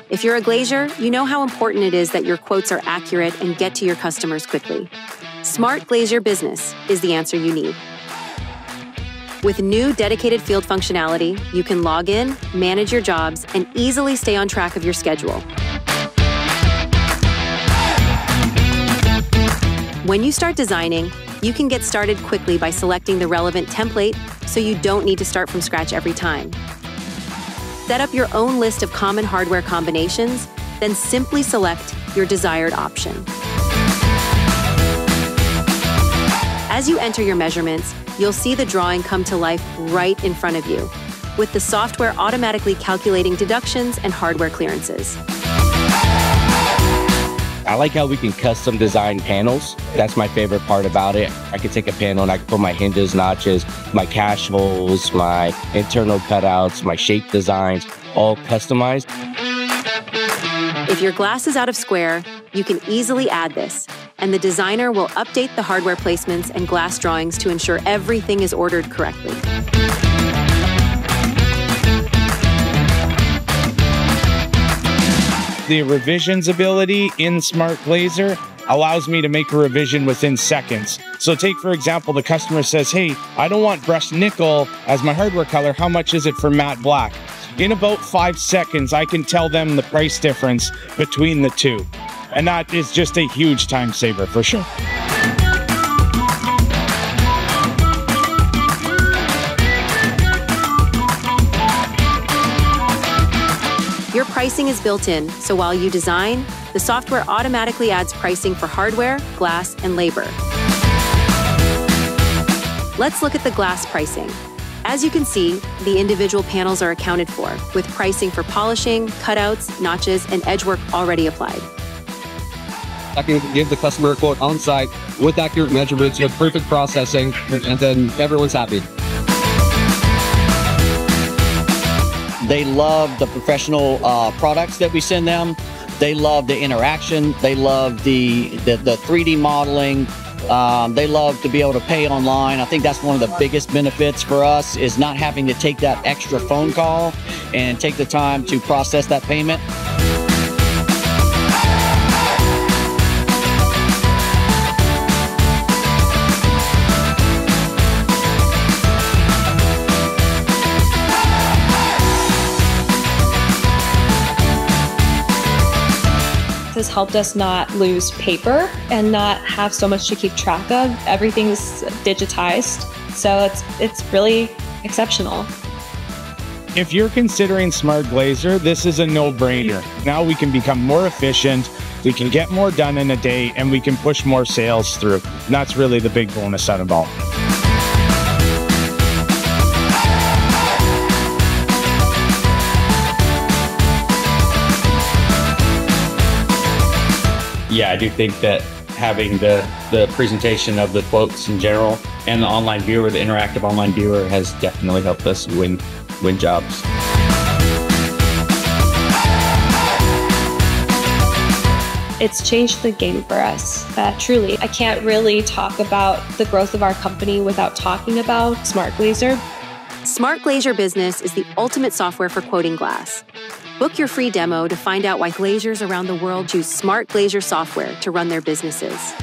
If you're a glazier, you know how important it is that your quotes are accurate and get to your customers quickly. Smart Glazier Business is the answer you need. With new dedicated field functionality, you can log in, manage your jobs, and easily stay on track of your schedule. When you start designing, you can get started quickly by selecting the relevant template so you don't need to start from scratch every time. Set up your own list of common hardware combinations, then simply select your desired option. As you enter your measurements, you'll see the drawing come to life right in front of you, with the software automatically calculating deductions and hardware clearances. I like how we can custom design panels. That's my favorite part about it. I can take a panel and I can put my hinges, notches, my cash holes, my internal cutouts, my shape designs, all customized. If your glass is out of square, you can easily add this, and the designer will update the hardware placements and glass drawings to ensure everything is ordered correctly. The revisions ability in Smart Glazier allows me to make a revision within seconds. So take, for example, the customer says, hey, I don't want brushed nickel as my hardware color. How much is it for matte black? In about 5 seconds, I can tell them the price difference between the two. And that is just a huge time saver for sure. Your pricing is built in, so while you design, the software automatically adds pricing for hardware, glass, and labor. Let's look at the glass pricing. As you can see, the individual panels are accounted for, with pricing for polishing, cutouts, notches, and edge work already applied. I can give the customer a quote on site with accurate measurements, with perfect processing, and then everyone's happy. They love the professional products that we send them. They love the interaction. They love the 3D modeling. They love to be able to pay online. I think that's one of the biggest benefits for us, is not having to take that extra phone call and take the time to process that payment. Has helped us not lose paper and not have so much to keep track of. Everything's digitized, so it's really exceptional. If you're considering Smart Glazier, this is a no-brainer. Now we can become more efficient, we can get more done in a day, and we can push more sales through. And that's really the big bonus out of all. Yeah, I do think that having the presentation of the quotes in general and the online viewer, the interactive online viewer, has definitely helped us win jobs. It's changed the game for us, truly. I can't really talk about the growth of our company without talking about Smart Glazier. Smart Glazier Business is the ultimate software for quoting glass. Book your free demo to find out why glaziers around the world choose Smart Glazier software to run their businesses.